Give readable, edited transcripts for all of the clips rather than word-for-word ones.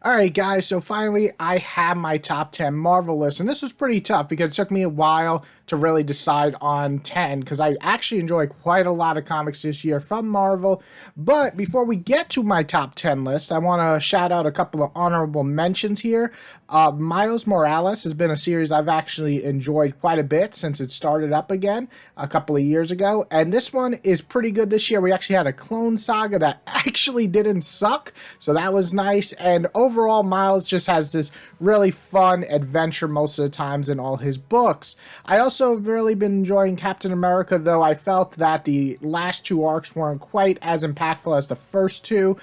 Alright guys, so finally I have my top 10 Marvel list, and this was pretty tough because it took me a while to really decide on 10 because I actually enjoy quite a lot of comics this year from Marvel. But before we get to my top 10 list, I want to shout out a couple of honorable mentions here. Miles Morales has been a series I've actually enjoyed quite a bit since it started up again a couple of years ago, and this one is pretty good this year. We actually had a Clone Saga that actually didn't suck, so that was nice. And overall, Miles just has this really fun adventure most of the times in all his books. I also have really been enjoying Captain America, though I felt that the last two arcs weren't quite as impactful as the first two.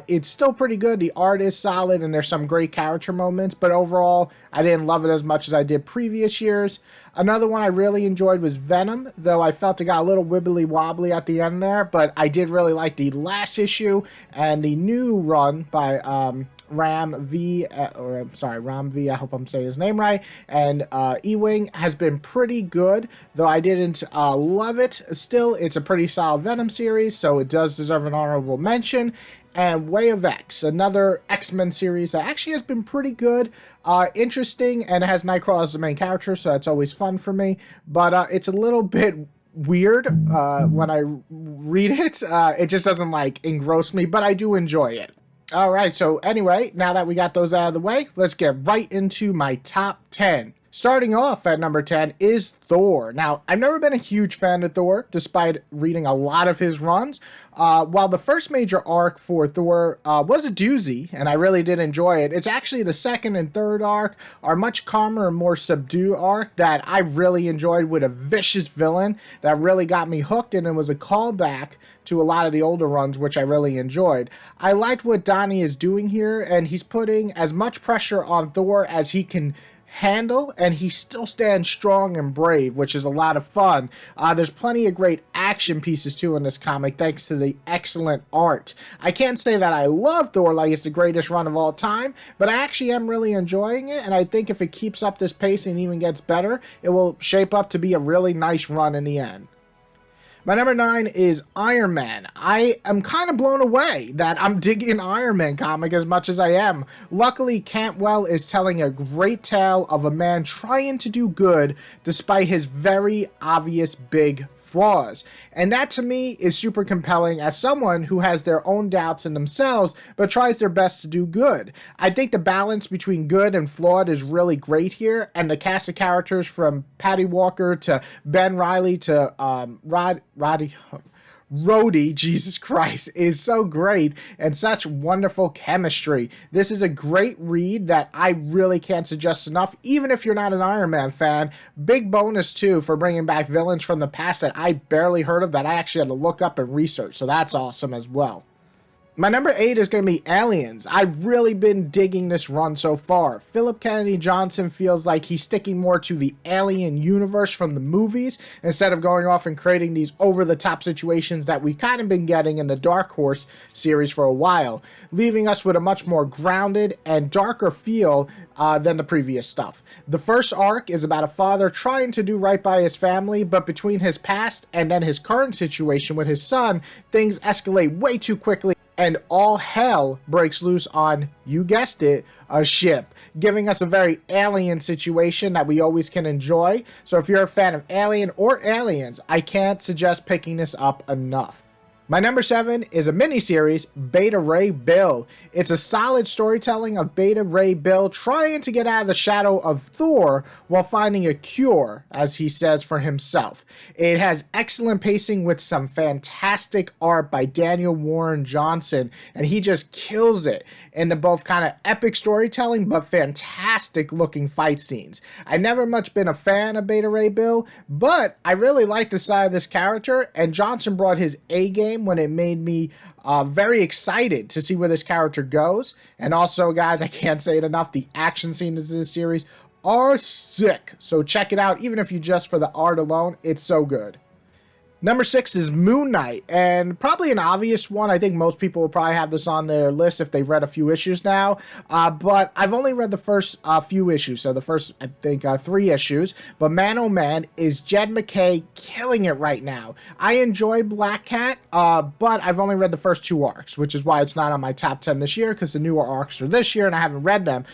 It's still pretty good. The art is solid and there's some great character moments, but overall I didn't love it as much as I did previous years. Another one I really enjoyed was Venom, though I felt it got a little wibbly wobbly at the end there, but I did really like the last issue and the new run by Ram V, I hope I'm saying his name right, and Ewing has been pretty good, though I didn't love it. Still, it's a pretty solid Venom series, so it does deserve an honorable mention. And Way of X, another X-Men series that actually has been pretty good, interesting, and it has Nightcrawler as the main character, so that's always fun for me, but it's a little bit weird when I read it. It just doesn't like engross me, but I do enjoy it. All right, so anyway, now that we got those out of the way, let's get right into my top 10. Starting off at number 10 is Thor. Now, I've never been a huge fan of Thor, despite reading a lot of his runs. While the first major arc for Thor was a doozy, and I really did enjoy it, it's actually the second and third arc are much calmer and more subdued arc that I really enjoyed, with a vicious villain that really got me hooked, and it was a callback to a lot of the older runs, which I really enjoyed. I liked what Donnie is doing here, and he's putting as much pressure on Thor as he can handle, and he still stands strong and brave, which is a lot of fun. There's plenty of great action pieces too in this comic, thanks to the excellent art. I can't say that I love Thor like it's the greatest run of all time, but I actually am really enjoying it, and I think if it keeps up this pace and even gets better, it will shape up to be a really nice run in the end. My number 9 is Iron Man. I am kind of blown away that I'm digging Iron Man comic as much as I am. Luckily, Cantwell is telling a great tale of a man trying to do good despite his very obvious big flaws. And that to me is super compelling as someone who has their own doubts in themselves but tries their best to do good. I think the balance between good and flawed is really great here, and the cast of characters from Patty Walker to Ben Riley to Rhodey, Jesus Christ, is so great and such wonderful chemistry. This is a great read that I really can't suggest enough, even if you're not an Iron Man fan. Big bonus, too, for bringing back villains from the past that I barely heard of that I actually had to look up and research, so that's awesome as well. My number 8 is going to be Aliens. I've really been digging this run so far. Philip Kennedy Johnson feels like he's sticking more to the Alien universe from the movies instead of going off and creating these over-the-top situations that we've kind of been getting in the Dark Horse series for a while, leaving us with a much more grounded and darker feel than the previous stuff. The first arc is about a father trying to do right by his family, but between his past and then his current situation with his son, things escalate way too quickly, and all hell breaks loose on, you guessed it, a ship, giving us a very Alien situation that we always can enjoy. So if you're a fan of Alien or Aliens, I can't suggest picking this up enough. My number 7 is a miniseries, Beta Ray Bill. It's a solid storytelling of Beta Ray Bill trying to get out of the shadow of Thor while finding a cure, as he says for himself. It has excellent pacing with some fantastic art by Daniel Warren Johnson, and he just kills it in the both kind of epic storytelling but fantastic looking fight scenes. I've never much been a fan of Beta Ray Bill, but I really like the side of this character, and Johnson brought his A game when it made me very excited to see where this character goes. And also, guys, I can't say it enough, the action scenes in this series are sick. So check it out, even if you just for the art alone, it's so good. Number 6 is Moon Knight, and probably an obvious one. I think most people will probably have this on their list if they've read a few issues now. But I've only read the first few issues, so the first, I think, 3 issues. But man, oh man, is Jed MacKay killing it right now. I enjoyed Black Cat, but I've only read the first 2 arcs, which is why it's not on my top 10 this year, because the newer arcs are this year and I haven't read them.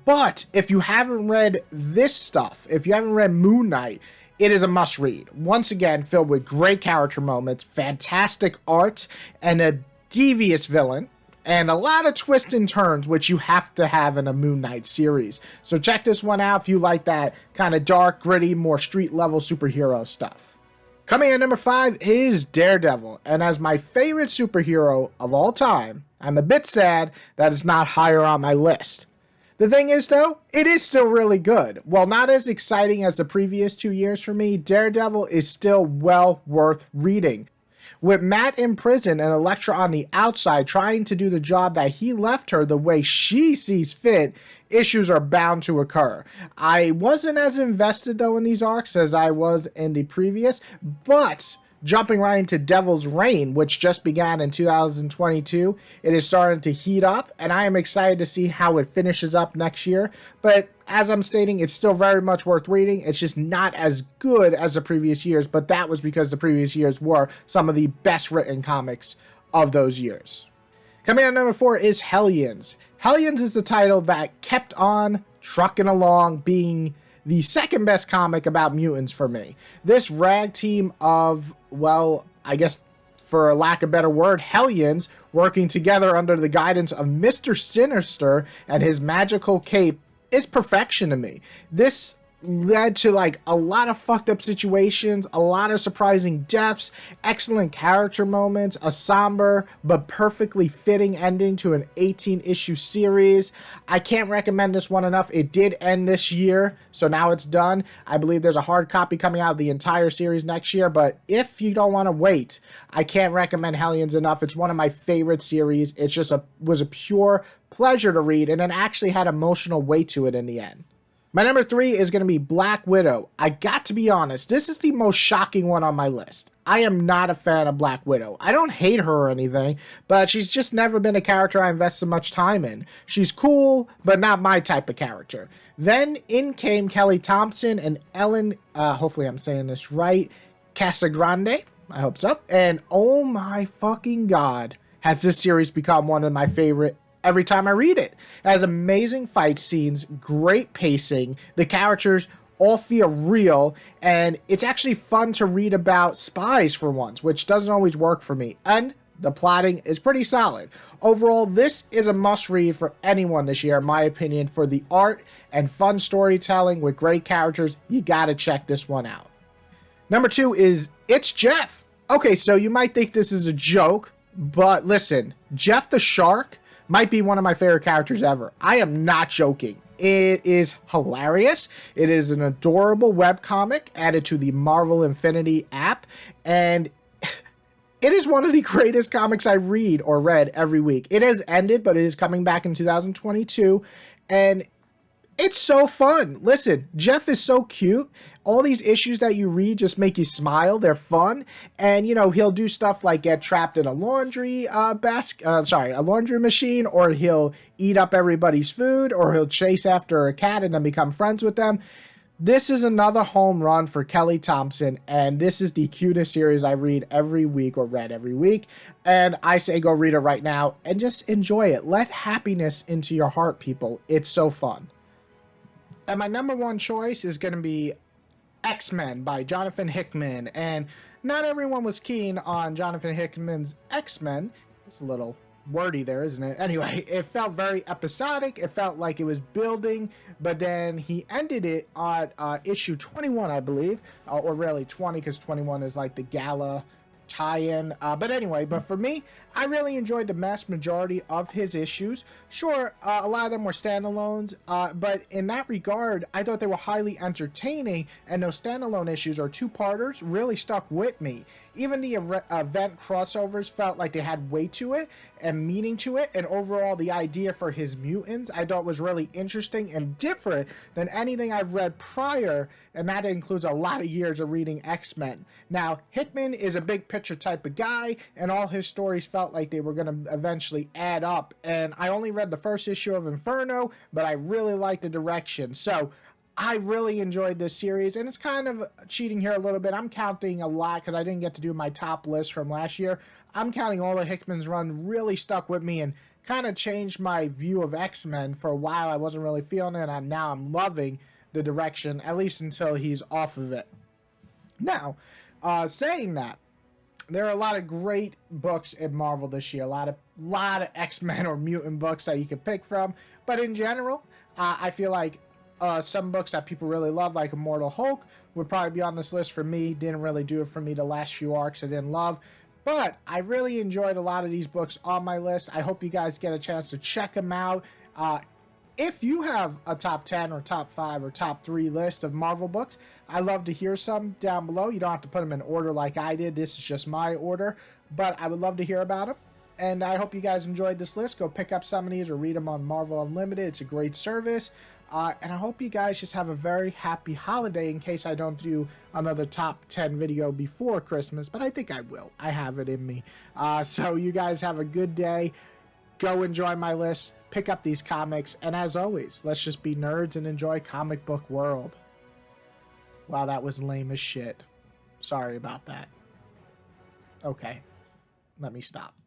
But if you haven't read this stuff, if you haven't read Moon Knight, it is a must read. Once again, filled with great character moments, fantastic art, and a devious villain, and a lot of twists and turns, which you have to have in a Moon Knight series. So check this one out if you like that kind of dark, gritty, more street level superhero stuff. Coming in number 5 is Daredevil, and as my favorite superhero of all time, I'm a bit sad that it's not higher on my list. The thing is, though, it is still really good. While not as exciting as the previous 2 years for me, Daredevil is still well worth reading. With Matt in prison and Elektra on the outside trying to do the job that he left her the way she sees fit, issues are bound to occur. I wasn't as invested, though, in these arcs as I was in the previous, but jumping right into Devil's Reign, which just began in 2022. It is starting to heat up, and I am excited to see how it finishes up next year. But as I'm stating, it's still very much worth reading. It's just not as good as the previous years, but that was because the previous years were some of the best written comics of those years. Coming in at number 4 is Hellions. Hellions is the title that kept on trucking along, being the second best comic about mutants for me. This rag team of, well, I guess for lack of a better word, Hellions, working together under the guidance of Mr. Sinister and his magical cape is perfection to me. This led to like a lot of fucked up situations, a lot of surprising deaths, excellent character moments, a somber but perfectly fitting ending to an 18-issue series. I can't recommend this one enough. It did end this year, so now it's done. I believe there's a hard copy coming out of the entire series next year, but if you don't want to wait, I can't recommend Hellions enough. It's one of my favorite series. It's just was a pure pleasure to read, and it actually had emotional weight to it in the end. My number 3 is going to be Black Widow. I got to be honest, this is the most shocking one on my list. I am not a fan of Black Widow. I don't hate her or anything, but she's just never been a character I invested much time in. She's cool, but not my type of character. Then in came Kelly Thompson and Ellen, hopefully I'm saying this right, Casagrande. I hope so. And oh my fucking god, has this series become one of my favorite every time I read it. It has amazing fight scenes, great pacing, the characters all feel real, and it's actually fun to read about spies for once, which doesn't always work for me. And the plotting is pretty solid. Overall, this is a must-read for anyone this year, in my opinion. For the art and fun storytelling with great characters, you gotta check this one out. Number 2 is It's Jeff. Okay, so you might think this is a joke, but listen, Jeff the Shark might be one of my favorite characters ever. I am not joking. It is hilarious. It is an adorable webcomic added to the Marvel Infinity app, and it is one of the greatest comics I read or read every week. It has ended, but it is coming back in 2022, and it's so fun. Listen, Jeff is so cute. All these issues that you read just make you smile. They're fun. And, you know, he'll do stuff like get trapped in a laundry a laundry machine, or he'll eat up everybody's food, or he'll chase after a cat and then become friends with them. This is another home run for Kelly Thompson, and this is the cutest series I read every week or read every week. And I say go read it right now and just enjoy it. Let happiness into your heart, people. It's so fun. And my number 1 choice is going to be X-Men by Jonathan Hickman. And not everyone was keen on Jonathan Hickman's X-Men. It's a little wordy there, isn't it? Anyway, it felt very episodic. It felt like it was building, but then he ended it on issue 21, I believe. Or really 20, because 21 is like the gala tie-in, but for me, I really enjoyed the vast majority of his issues. Sure, a lot of them were standalones, but in that regard, I thought they were highly entertaining, and those standalone issues or 2-parters really stuck with me. Even the event crossovers felt like they had weight to it and meaning to it, and overall the idea for his mutants I thought was really interesting and different than anything I've read prior, and that includes a lot of years of reading X-Men. Now, Hickman is a big picture type of guy, and all his stories felt like they were going to eventually add up, and I only read the first issue of Inferno, but I really liked the direction. So I really enjoyed this series, and it's kind of cheating here a little bit. I'm counting a lot because I didn't get to do my top list from last year. I'm counting all of Hickman's run really stuck with me and kind of changed my view of X-Men. For a while, I wasn't really feeling it, and now I'm loving the direction, at least until he's off of it. Now, saying that, there are a lot of great books in Marvel this year. A lot of X-Men or mutant books that you can pick from. But in general, I feel like some books that people really love, like Immortal Hulk, would probably be on this list for me. Didn't really do it for me the last few arcs I didn't love. But I really enjoyed a lot of these books on my list. I hope you guys get a chance to check them out. If you have a top 10 or top 5 or top 3 list of Marvel books, I'd love to hear some down below. You don't have to put them in order like I did. This is just my order. But I would love to hear about them. And I hope you guys enjoyed this list. Go pick up some of these or read them on Marvel Unlimited. It's a great service. And I hope you guys just have a very happy holiday in case I don't do another top 10 video before Christmas. But I think I will. I have it in me. So you guys have a good day. Go enjoy my list. Pick up these comics. And as always, let's just be nerds and enjoy comic book world. Wow, that was lame as shit. Sorry about that. Okay. Let me stop.